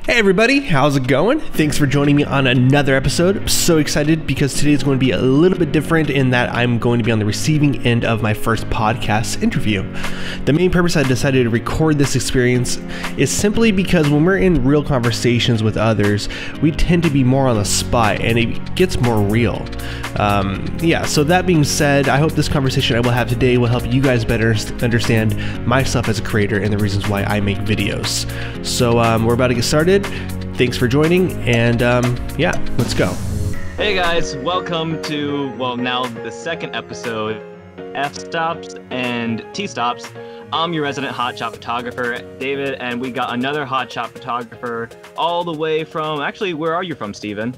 Hey everybody, how's it going? Thanks for joining me on another episode. I'm so excited because today is going to be a little bit different in that I'm going to be on the receiving end of my first podcast interview. The main purpose I decided to record this experience is simply because when we're in real conversations with others, we tend to be more on the spot and it gets more real. So that being said, I hope this conversation I will have today will help you guys better understand myself as a creator and the reasons why I make videos. So we're about to get started. Thanks for joining, and let's go. Hey guys, welcome to, now the second episode, F-Stops and T-Stops. I'm your resident hotshot photographer, David, and we got another hotshot photographer all the way from, actually, where are you from, Steven?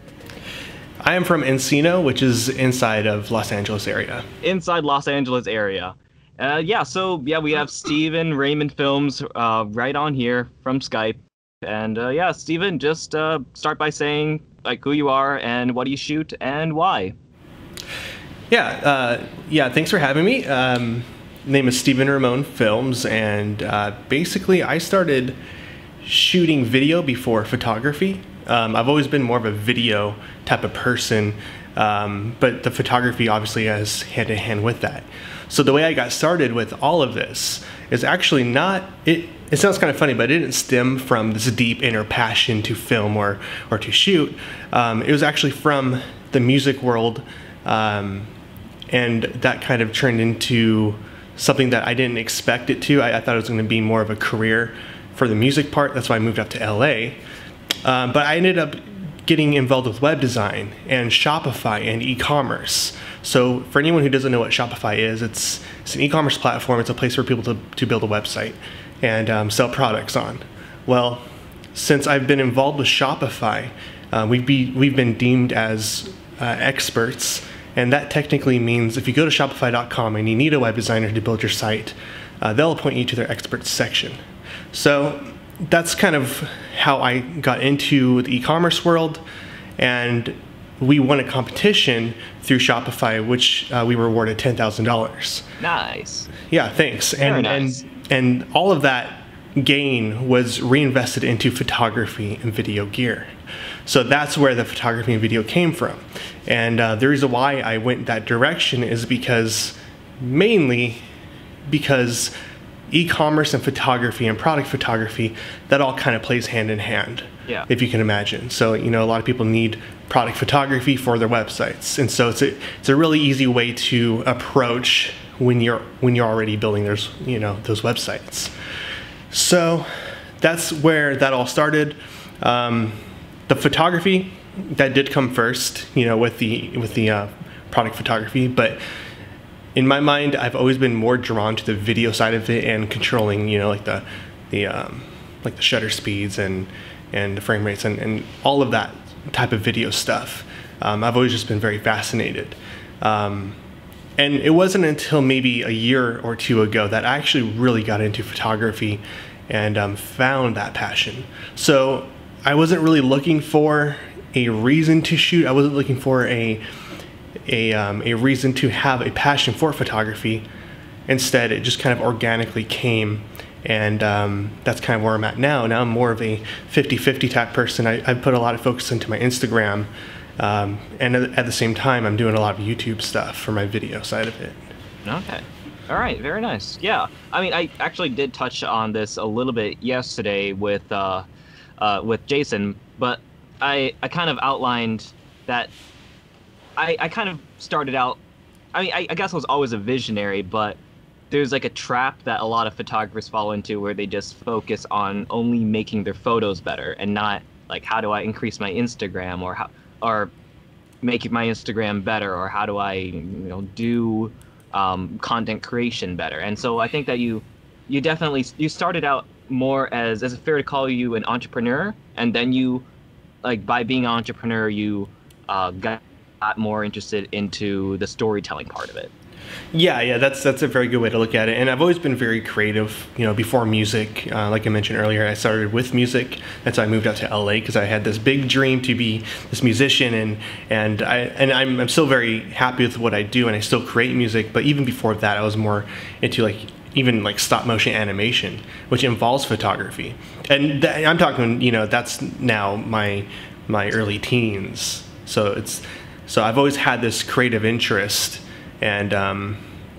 I am from Encino, which is inside of Los Angeles area. Inside Los Angeles area. We have Steven, Raymond Films, right on here from Skype. And Steven, just start by saying who you are and what do you shoot and why. Thanks for having me. Name is Steven Ramon Films, and basically I started shooting video before photography. I've always been more of a video type of person, but the photography obviously has hand in hand with that. So the way I got started with all of this is actually it sounds kind of funny, but it didn't stem from this deep inner passion to film or to shoot. It was actually from the music world, and that kind of turned into something that I didn't expect it to. I thought it was going to be more of a career for the music part. That's why I moved up to LA. But I ended up getting involved with web design and Shopify and e-commerce. So for anyone who doesn't know what Shopify is, it's an e-commerce platform. It's a place for people to build a website and sell products on. Well, since I've been involved with Shopify, we've been deemed as experts, and that technically means if you go to shopify.com and you need a web designer to build your site, they'll appoint you to their experts section. So that's kind of how I got into the e-commerce world, and we won a competition through Shopify, which we were awarded $10,000. Nice. Yeah, thanks. Very nice. And all of that gain was reinvested into photography and video gear. So that's where the photography and video came from. And the reason why I went that direction is mainly because e-commerce and photography and product photography, that all kind of plays hand in hand, if you can imagine. So, a lot of people need product photography for their websites. And so it's a really easy way to approach when you're already building those websites. So that's where that all started. The photography, that did come first, with the product photography, but in my mind, I've always been more drawn to the video side of it and controlling, the shutter speeds and the frame rates and all of that type of video stuff. I've always just been very fascinated. And it wasn't until maybe a year or two ago that I actually really got into photography and found that passion. So I wasn't really looking for a reason to shoot. I wasn't looking for a reason to have a passion for photography. Instead, it just kind of organically came, and that's kind of where I'm at now. Now I'm more of a 50-50 type person. I put a lot of focus into my Instagram, and at the same time, I'm doing a lot of YouTube stuff for my video side of it. Okay. All right. Very nice. Yeah. I mean, I actually did touch on this a little bit yesterday with Jason, but I kind of outlined that I kind of started out, I guess I was always a visionary, but there's like a trap that a lot of photographers fall into where they just focus on only making their photos better and not like, how do I increase my Instagram or make my Instagram better, or how do I do content creation better. And so I think that you started out more as it fair to call you an entrepreneur, and then you, like, by being an entrepreneur, you got more interested into the storytelling part of it. Yeah, that's a very good way to look at it. And I've always been very creative, before music. Like I mentioned earlier, I started with music. That's why I moved out to LA, because I had this big dream to be this musician, and I'm still very happy with what I do, and I still create music. But even before that, I was more into like even like stop motion animation, which involves photography. And I'm talking, you know, that's now my early teens. So I've always had this creative interest, and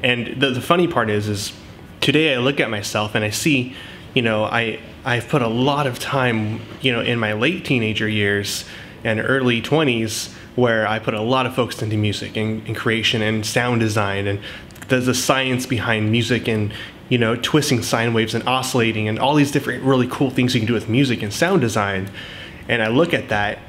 the funny part is today I look at myself and I see, you know, I've put a lot of time, you know, in my late teenager years and early 20s, where I put a lot of focus into music and creation and sound design, and there's a science behind music, and, you know, twisting sine waves and oscillating and all these different really cool things you can do with music and sound design. And I look at that,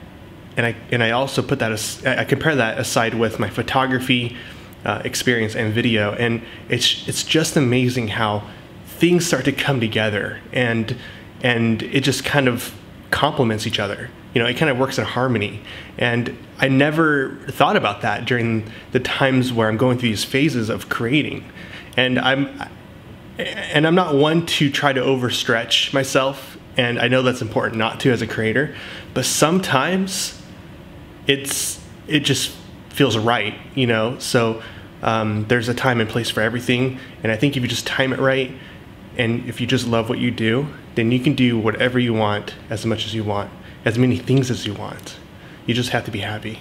and I also put that I compare that aside with my photography experience and video, and it's just amazing how things start to come together, and it just kind of complements each other. You know, it kind of works in harmony. And I never thought about that during the times where I'm going through these phases of creating. And I'm not one to try to overstretch myself, and I know that's important not to as a creator, but sometimes it just feels right, you know? So there's a time and place for everything, and I think if you just time it right, and if you just love what you do, then you can do whatever you want, as much as you want, as many things as you want. You just have to be happy.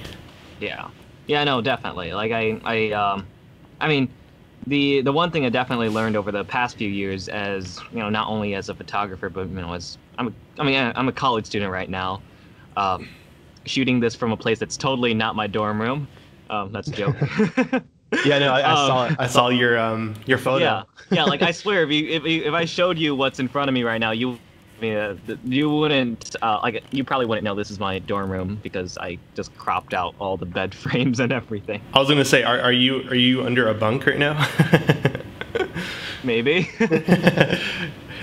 Yeah, no, definitely. Like I mean, the one thing I definitely learned over the past few years, as you know, not only as a photographer, but, you know, as I'm a college student right now, shooting this from a place that's totally not my dorm room. That's a joke. Yeah, no, I saw your photo. Yeah. Like, I swear, if I showed you what's in front of me right now, you wouldn't you probably wouldn't know this is my dorm room, because I just cropped out all the bed frames and everything. I was gonna say, are you under a bunk right now? Maybe.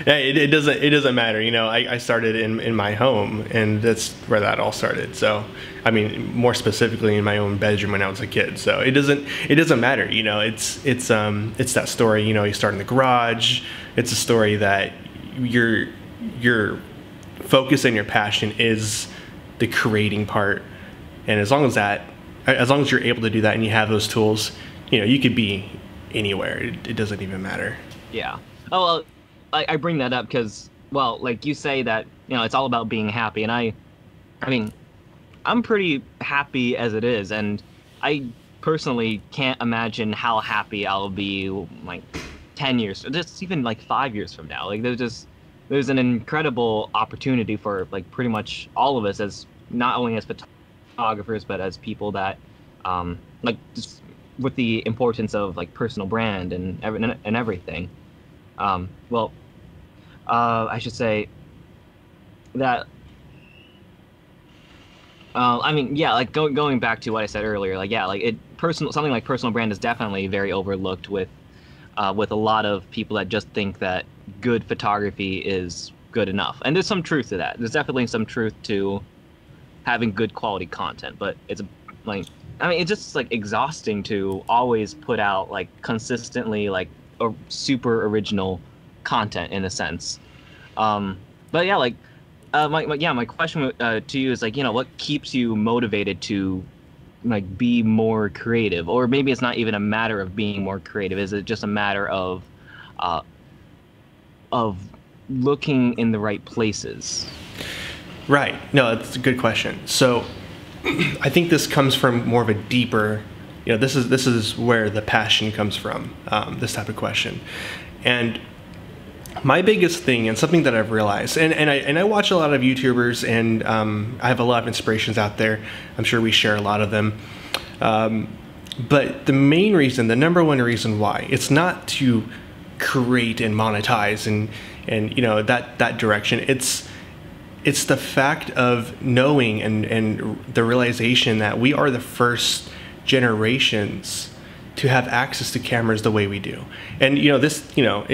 Yeah, it doesn't matter. You know, I started in my home, and that's where that all started. So, I mean, more specifically in my own bedroom when I was a kid. So it doesn't matter. You know, it's that story. You know, you start in the garage. It's a story that your focus and your passion is the creating part, and as long as you're able to do that and you have those tools, you know, you could be anywhere. It doesn't even matter. Yeah. Oh, well, I bring that up because, well, like you say that, you know, it's all about being happy, and I mean, I'm pretty happy as it is, and I personally can't imagine how happy I'll be like 10 years, just even like 5 years from now. Like, there's an incredible opportunity for, like, pretty much all of us, as not only as photographers, but as people that like, just with the importance of, like, personal brand and everything. Well, I should say that I mean, yeah, like, going back to what I said earlier, like, yeah, like, something like personal brand is definitely very overlooked with a lot of people that just think that good photography is good enough. And there's some truth to that. There's definitely some truth to having good quality content, but it's like, I mean, it's just, like, exhausting to always put out, like, consistently, like, a super original content, in a sense. But yeah, like, my question to you is, like, you know, what keeps you motivated to, like, be more creative? Or maybe it's not even a matter of being more creative. Is it just a matter of looking in the right places? Right. No, that's a good question. So I think this comes from more of a deeper, you know, this is where the passion comes from, this type of question. And my biggest thing, and something that I've realized, and I watch a lot of YouTubers, and I have a lot of inspirations out there. I'm sure we share a lot of them. But the main reason, the number one reason why, it's not to create and monetize and you know, that direction. It's the fact of knowing and the realization that we are the first generations to have access to cameras the way we do. And, you know, this, you know,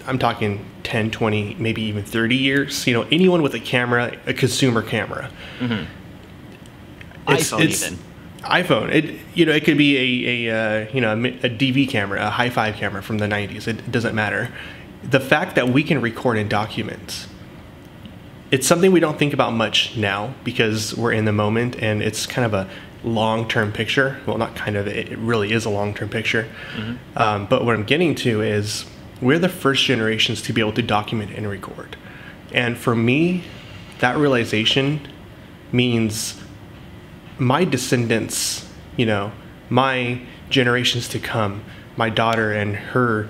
I'm talking 10, 20, maybe even 30 years. You know, anyone with a camera, a consumer camera. Mm-hmm. iPhone. It could be a DV camera, a high-five camera from the 90s. It doesn't matter. The fact that we can record and document, it's something we don't think about much now because we're in the moment, and it's kind of a long-term picture. Well, not kind of, it really is a long-term picture. Mm-hmm. But what I'm getting to is we're the first generations to be able to document and record. And for me, that realization means my descendants, you know, my generations to come, my daughter and her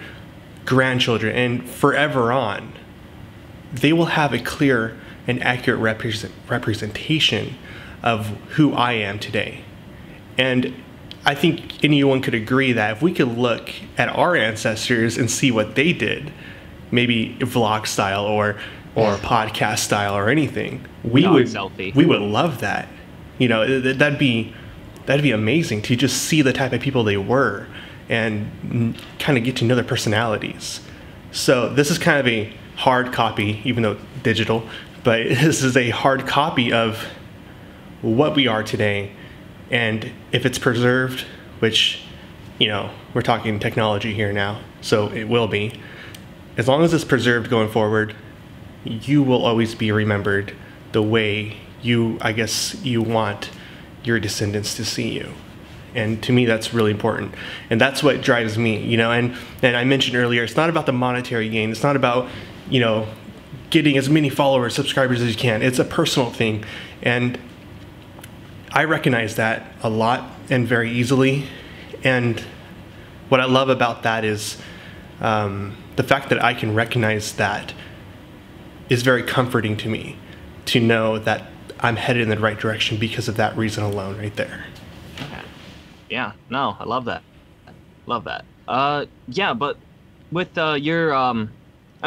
grandchildren, and forever on, they will have a clear and accurate representation of who I am today. And I think anyone could agree that if we could look at our ancestors and see what they did, maybe vlog style or podcast style or anything, we would love that. You know, that'd be amazing to just see the type of people they were and kind of get to know their personalities. So this is kind of a hard copy, even though digital, but this is a hard copy of what we are today. And if it's preserved, which, you know, we're talking technology here now, so it will be, as long as it's preserved going forward, you will always be remembered the way you want your descendants to see you. And to me, that's really important. And that's what drives me, you know, and I mentioned earlier, it's not about the monetary gain. It's not about, you know, getting as many followers, subscribers as you can. It's a personal thing. And I recognize that a lot and very easily. And what I love about that is the fact that I can recognize that is very comforting to me, to know that I'm headed in the right direction because of that reason alone right there. Okay. Yeah, no, I love that. Love that. Yeah, but with your, I mean,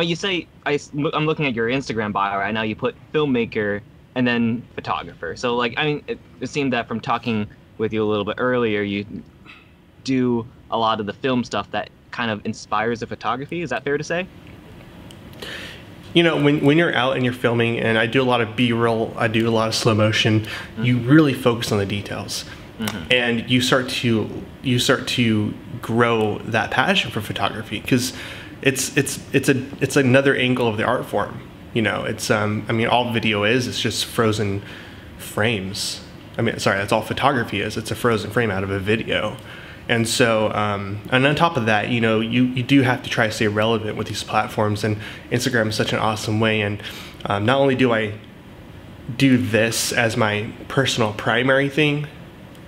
you say, I'm looking at your Instagram bio right now, you put filmmaker and then photographer. So, like, I mean, it seemed that from talking with you a little bit earlier, you do a lot of the film stuff that kind of inspires the photography. Is that fair to say? You know, when you're out and you're filming, and I do a lot of B-roll, I do a lot of slow motion, you really focus on the details. And you start to grow that passion for photography, because it's another angle of the art form. You know, it's I mean, all video is, it's just frozen frames. I mean, sorry, that's all photography is. It's a frozen frame out of a video. And so, and on top of that, you know, you do have to try to stay relevant with these platforms, and Instagram is such an awesome way. And not only do I do this as my personal primary thing,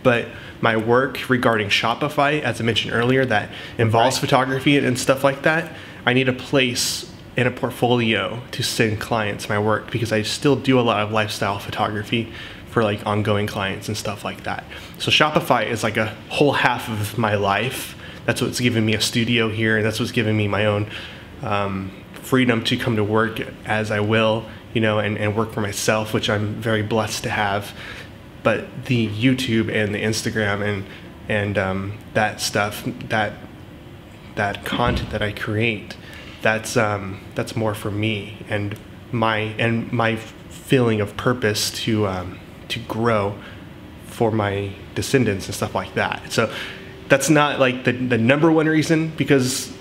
but my work regarding Shopify, as I mentioned earlier, that involves photography and stuff like that, I need a place in a portfolio to send clients my work, because I still do a lot of lifestyle photography for like ongoing clients and stuff like that. So Shopify is like a whole half of my life. That's what's given me a studio here, and that's what's given me my own freedom to come to work as I will, you know, and work for myself, which I'm very blessed to have. But the YouTube and the Instagram and that stuff, that content that I create, that's more for me and my feeling of purpose to grow for my descendants and stuff like that. So that's not like the number one reason because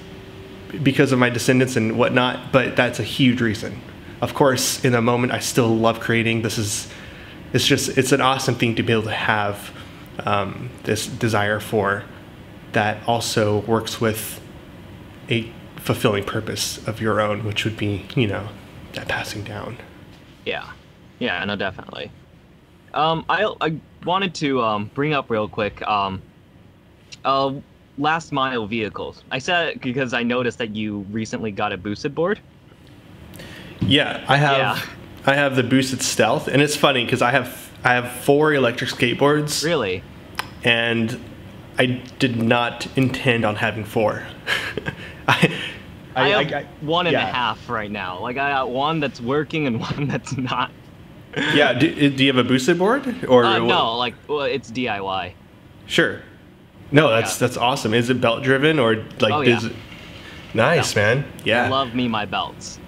of my descendants and whatnot, but that's a huge reason. Of course, in the moment, I still love creating. It's an awesome thing to be able to have this desire for, that also works with a fulfilling purpose of your own, which would be, you know, that passing down. Yeah, no, definitely. I wanted to bring up real quick last mile vehicles. I said it because I noticed that you recently got a boosted board. Yeah, I have. Yeah. I have the boosted Stealth, and it's funny because I have 4 electric skateboards. Really? And I did not intend on having 4. I have 1.5 right now. Like, I got one that's working and one that's not. Yeah. Do you have a boosted board or no? Like, well, it's DIY. Sure. No, that's awesome. Is it belt driven or like? Oh, yeah. Nice, man. Yeah. I love me my belts.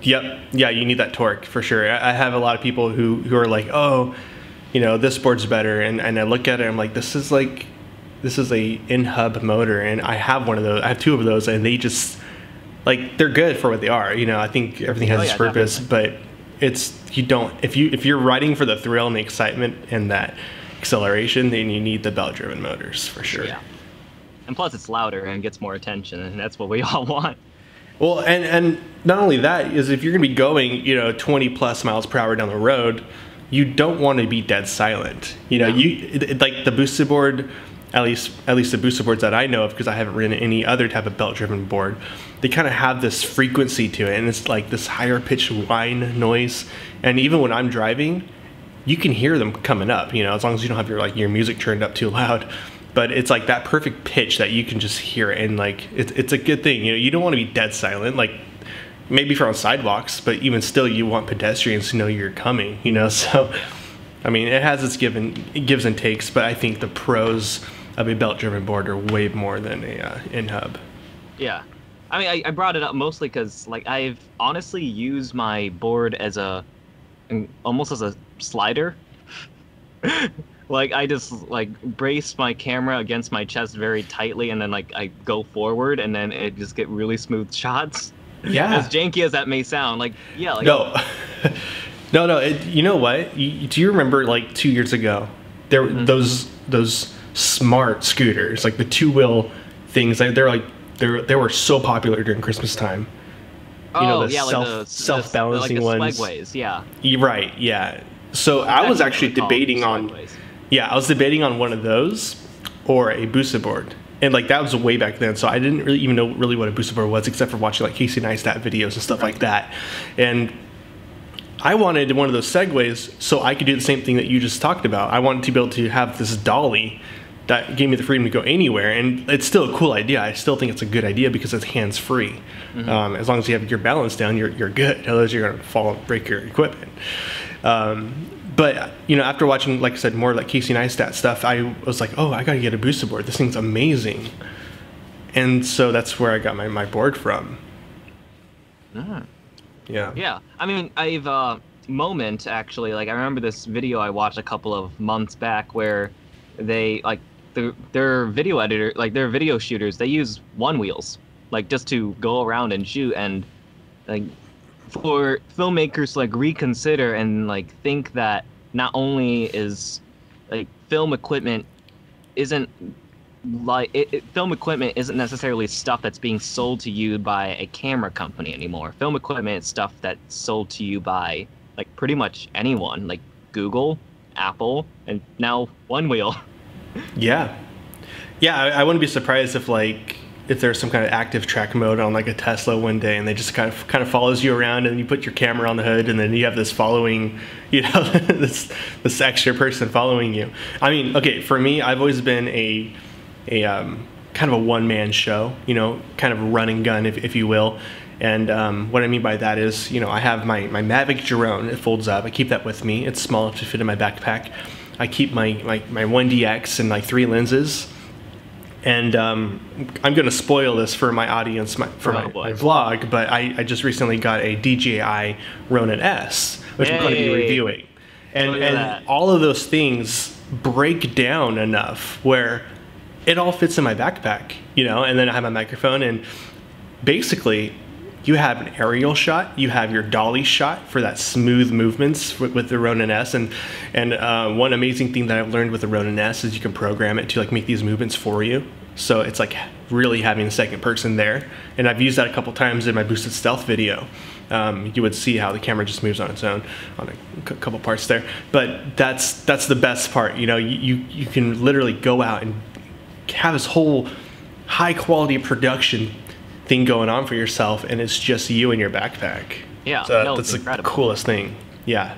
Yep. Yeah, you need that torque for sure. I have a lot of people who are like, oh, you know, this board's better, and I look at it, I'm like, this is a in-hub motor, and I have one of those. I have 2 of those, and they just, like, they're good for what they are. You know, I think everything has its purpose, definitely. But if you're riding for the thrill and the excitement and that acceleration, then you need the belt-driven motors for sure. Yeah. And plus, it's louder and gets more attention, and that's what we all want. Well, and not only that is if you're going to be going, 20 plus miles per hour down the road, you don't want to be dead silent. Like the boosted board, at least the boosted boards that I know of, because I haven't ridden any other type of belt-driven board, they kind of have this frequency to it, and it's like this higher pitched whine noise. And even when I'm driving, you can hear them coming up, as long as you don't have your music turned up too loud. But it's like that perfect pitch that you can just hear it, and like it's a good thing. You don't want to be dead silent, like maybe if you're on sidewalks, but even still you want pedestrians to know you're coming, So I mean, it has its gives and takes, but I think the pros of a belt-driven board are way more than a in-hub. Yeah, I mean, I brought it up mostly because like I've honestly used my board as almost as a slider. Like I just like brace my camera against my chest very tightly, and then like I go forward, and then it just get really smooth shots. Yeah. As janky as that may sound, like yeah, like no, no. You know what? Do you remember like 2 years ago, there those smart scooters, like the 2-wheel things? They were so popular during Christmas time. The self-balancing ones. Segways, yeah. Right. Yeah. So I was actually debating on. Yeah, I was debating on one of those or a boosted board. And like that was way back then, so I didn't really even know really what a boosted board was, except for watching like Casey Neistat videos and stuff like that. And I wanted one of those segways so I could do the same thing that you just talked about. I wanted to be able to have this dolly that gave me the freedom to go anywhere, and it's still a cool idea. I still think it's a good idea because it's hands-free. As long as you have your balance down, you're good. Otherwise, you're gonna fall and break your equipment. But after watching, like I said, more like Casey Neistat stuff, I was like, oh, I gotta get a boosted board. This thing's amazing. And so that's where I got my board from. Yeah. Yeah. I mean, I've Moment actually. Like I remember this video I watched a couple of months back where they like their video editor, like their video shooters, they use one wheels, like just to go around and shoot, and like for filmmakers to like reconsider and like think that not only is like film equipment isn't film equipment isn't necessarily stuff that's being sold to you by a camera company anymore. Film equipment is stuff that's sold to you by like pretty much anyone, like Google, Apple, and now One Wheel. Yeah. I wouldn't be surprised if there's some kind of active track mode on like a Tesla one day, and they just kind of follows you around, and you put your camera on the hood, and then you have this following, this extra person following you. I mean, okay, for me, I've always been a kind of a one-man show, kind of run and gun, if you will. And what I mean by that is, I have my Mavic drone. It folds up. I keep that with me. It's small enough to fit in my backpack. I keep my 1DX and like 3 lenses. And I'm going to spoil this for my audience, for my vlog, but I just recently got a DJI Ronin S, which I'm going to be reviewing. And all of those things break down enough where it all fits in my backpack, and then I have my microphone, and basically you have an aerial shot, you have your dolly shot for that smooth movements with the Ronin S, and one amazing thing that I've learned with the Ronin S is you can program it to like make these movements for you. So it's like really having a second person there, and I've used that a couple times in my boosted stealth video. You would see how the camera just moves on its own on a couple parts there, but that's the best part. You can literally go out and have this whole high quality production thing going on for yourself, and it's just you and your backpack. Yeah, so that's the coolest thing. Yeah.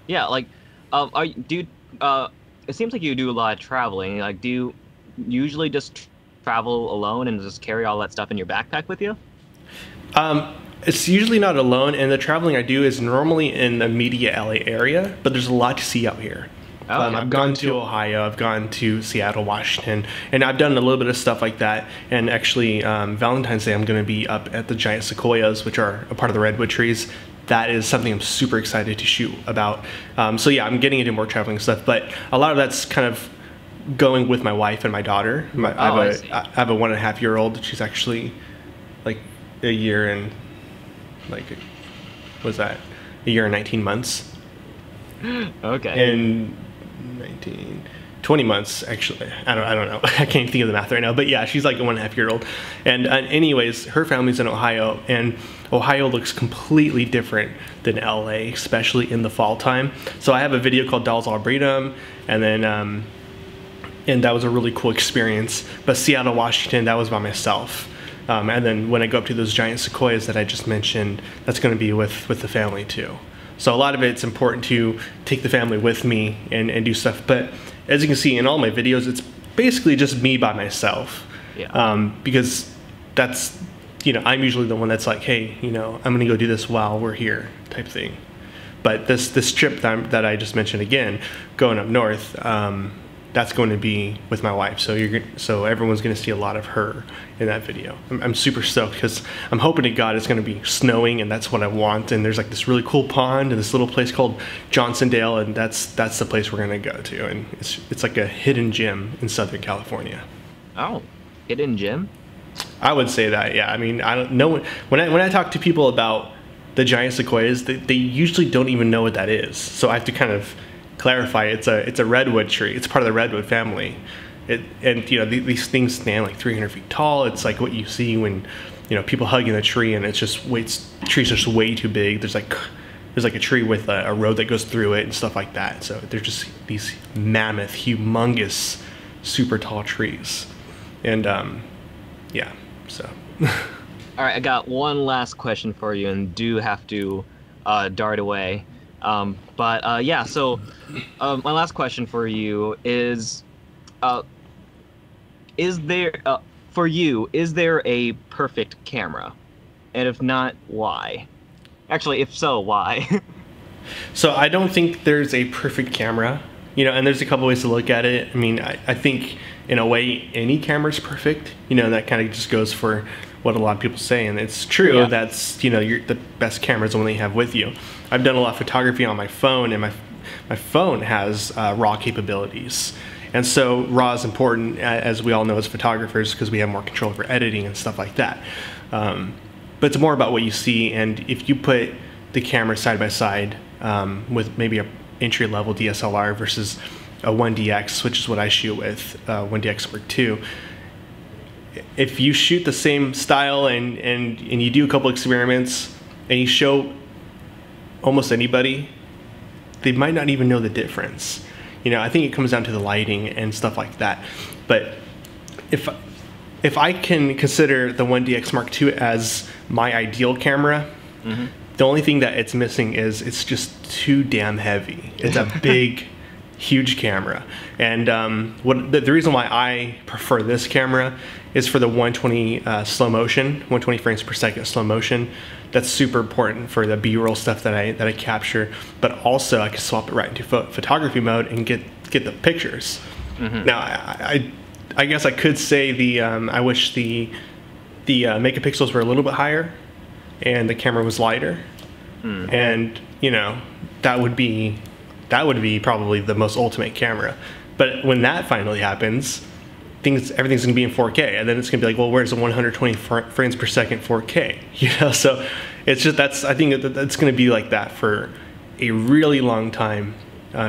Like, it seems like you do a lot of traveling. Like, do you usually just travel alone and just carry all that stuff in your backpack with you? It's usually not alone, and the traveling I do is normally in the media LA area, but there's a lot to see out here. I've gone to Ohio, I've gone to Seattle, Washington, and I've done a little bit of stuff like that. And actually, Valentine's Day, I'm going to be up at the giant sequoias, which are a part of the redwood trees. That is something I'm super excited to shoot about. So yeah, I'm getting into more traveling stuff, but a lot of that's kind of going with my wife and my daughter. I have a 1.5-year-old. She's actually like a year and a year and 19 months. Okay. And 19. 20 months actually. I don't know. I can't think of the math right now, but yeah, she's like a 1.5-year old. And anyways, her family's in Ohio, and Ohio looks completely different than LA, especially in the fall time. So I have a video called Dolls Arboretum, and then and that was a really cool experience. But Seattle, Washington, that was by myself. And then when I go up to those giant sequoias that I just mentioned, that's going to be with the family too. So a lot of it's important to take the family with me and do stuff. But as you can see in all my videos, it's basically just me by myself. Yeah. Because that's, I'm usually the one that's like, hey, I'm gonna go do this while we're here type thing. But this trip that I just mentioned again, going up north, that's going to be with my wife. So everyone's gonna see a lot of her in that video. I'm super stoked because I'm hoping to God it's gonna be snowing, and that's what I want. And there's like this really cool pond and this little place called Johnsondale, and that's the place we're gonna go to. And it's like a hidden gem in Southern California. Oh, hidden gem? I would say that, yeah. I mean, I don't know when I talk to people about the giant sequoias, they usually don't even know what that is. So I have to kind of clarify. It's a redwood tree. It's part of the redwood family. These things stand like 300 feet tall. It's like what you see when people hugging the tree, and the tree's just way too big. There's like a tree with a road that goes through it and stuff like that. So they're just these mammoth, humongous, super tall trees. And yeah, so. All right, I got one last question for you, and do have to dart away. Yeah, so my last question for you is there a perfect camera? And if not, why? Actually, if so, why? So I don't think there's a perfect camera, and there's a couple ways to look at it. I mean, I think in a way any camera's perfect, that kind of just goes for what a lot of people say, and it's true. Yeah. That's the best camera is the one that you have with you. I've done a lot of photography on my phone, and my phone has RAW capabilities, and so RAW is important, as we all know as photographers, because we have more control over editing and stuff like that. But it's more about what you see, and if you put the camera side by side with maybe a entry-level DSLR versus a 1DX, which is what I shoot with, 1DX Mark II. If you shoot the same style and you do a couple experiments and you show almost anybody, they might not even know the difference. I think it comes down to the lighting and stuff like that. But if I can consider the 1DX Mark II as my ideal camera, mm-hmm. The only thing that it's missing is it's just too damn heavy. It's a big, huge camera. And the reason why I prefer this camera is for the 120 slow motion, 120 frames per second slow motion. That's super important for the B-roll stuff that I capture. But also I can swap it right into photography mode and get the pictures. Mm-hmm. Now I guess I could say I wish the megapixels were a little bit higher and the camera was lighter. Mm. And that would be probably the most ultimate camera. But when that finally happens, everything's gonna be in 4K, and then it's gonna be like, well, where's the 120 frames per second 4K? So it's just I think that's gonna be like that for a really long time,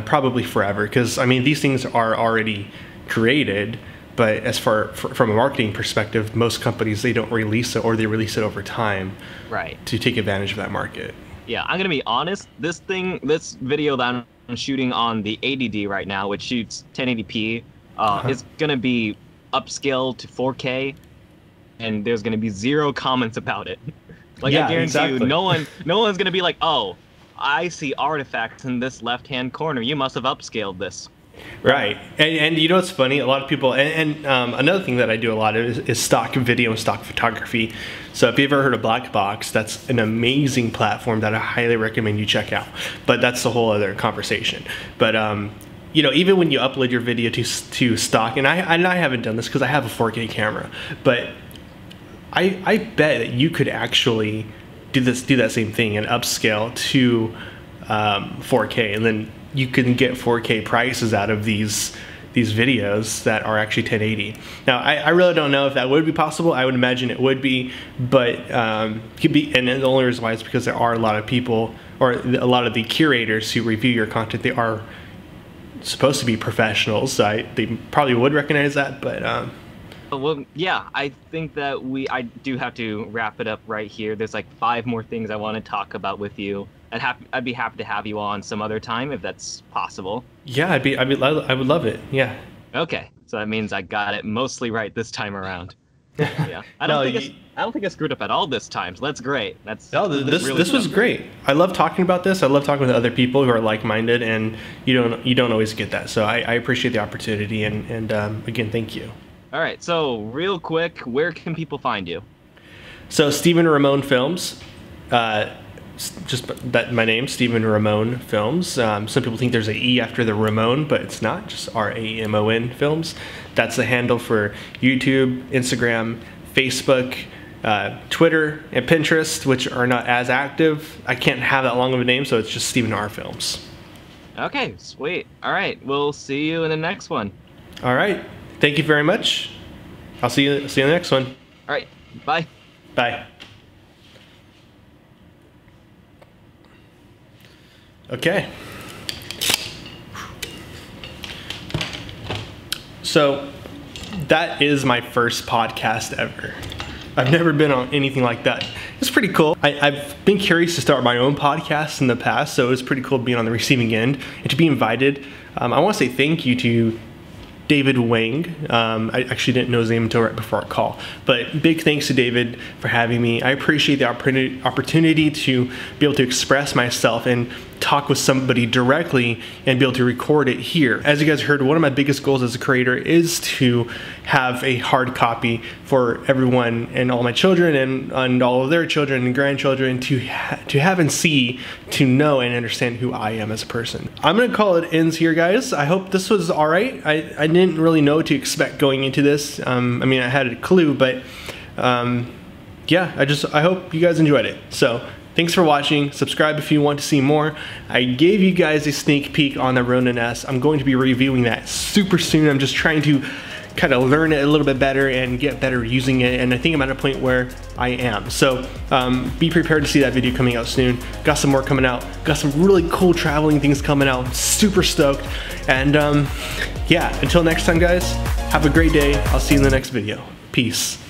probably forever. Because I mean, these things are already created, but as from a marketing perspective, most companies, they don't release it, or they release it over time, right, to take advantage of that market. Yeah, I'm gonna be honest. This video that I'm shooting on the ADD right now, which shoots 1080p, is gonna be upscaled to 4K, and there's gonna be 0 comments about it. Like, yeah, I guarantee you, no one's gonna be like, "Oh, I see artifacts in this left-hand corner. You must have upscaled this." Right, and what's funny? A lot of people, and another thing that I do a lot of is stock video and stock photography. So if you've ever heard of Blackbox, that's an amazing platform that I highly recommend you check out. But that's a whole other conversation. But even when you upload your video to stock, and I haven't done this because I have a 4K camera, but I bet that you could actually do that same thing and upscale to 4K, and then you can get 4K prices out of these videos that are actually 1080. Now, I really don't know if that would be possible. I would imagine it would be, but could be. And the only reason why is because there are a lot of people, or a lot of the curators who review your content, they are supposed to be professionals, so they probably would recognize that, but well, yeah, I think that I do have to wrap it up right here. There's like 5 more things I want to talk about with you. I'd be happy to have you on some other time if that's possible. Yeah, I would love it. Yeah. Okay, so that means I got it mostly right this time around. Yeah, I don't think I screwed up at all this time. So that's great. This was great. I love talking about this. I love talking with other people who are like-minded, and you don't always get that. So I appreciate the opportunity, and again, thank you. All right, so real quick, where can people find you? So Stephen Ramon Films, just that my name, Stephen Ramon Films. Some people think there's an E after the Ramon, but it's not, just RAMON Films. That's the handle for YouTube, Instagram, Facebook, Twitter, and Pinterest, which are not as active. I can't have that long of a name, so it's just Stephen R. Films. Okay, sweet. All right, we'll see you in the next one. All right. Thank you very much. I'll see you in the next one. All right. Bye. Bye. Okay. So that is my first podcast ever. I've never been on anything like that. It's pretty cool. I've been curious to start my own podcast in the past, so it was pretty cool being on the receiving end and to be invited. I want to say thank you to David Wang. I actually didn't know his name until right before our call, but big thanks to David for having me. I appreciate the opportunity to be able to express myself and talk with somebody directly and be able to record it here. As you guys heard, one of my biggest goals as a creator is to have a hard copy for everyone and all my children and all of their children and grandchildren to have and see, to know and understand who I am as a person. I'm gonna call it ends here, guys. I hope this was all right. I didn't really know what to expect going into this. I mean, I had a clue, but yeah, I hope you guys enjoyed it. So thanks for watching. Subscribe if you want to see more. I gave you guys a sneak peek on the Ronin S. I'm going to be reviewing that super soon. I'm just trying to kind of learn it a little bit better and get better using it, and I think I'm at a point where I am. So be prepared to see that video coming out soon. Got some more coming out. Got some really cool traveling things coming out. Super stoked. And yeah, until next time, guys, have a great day. I'll see you in the next video. Peace.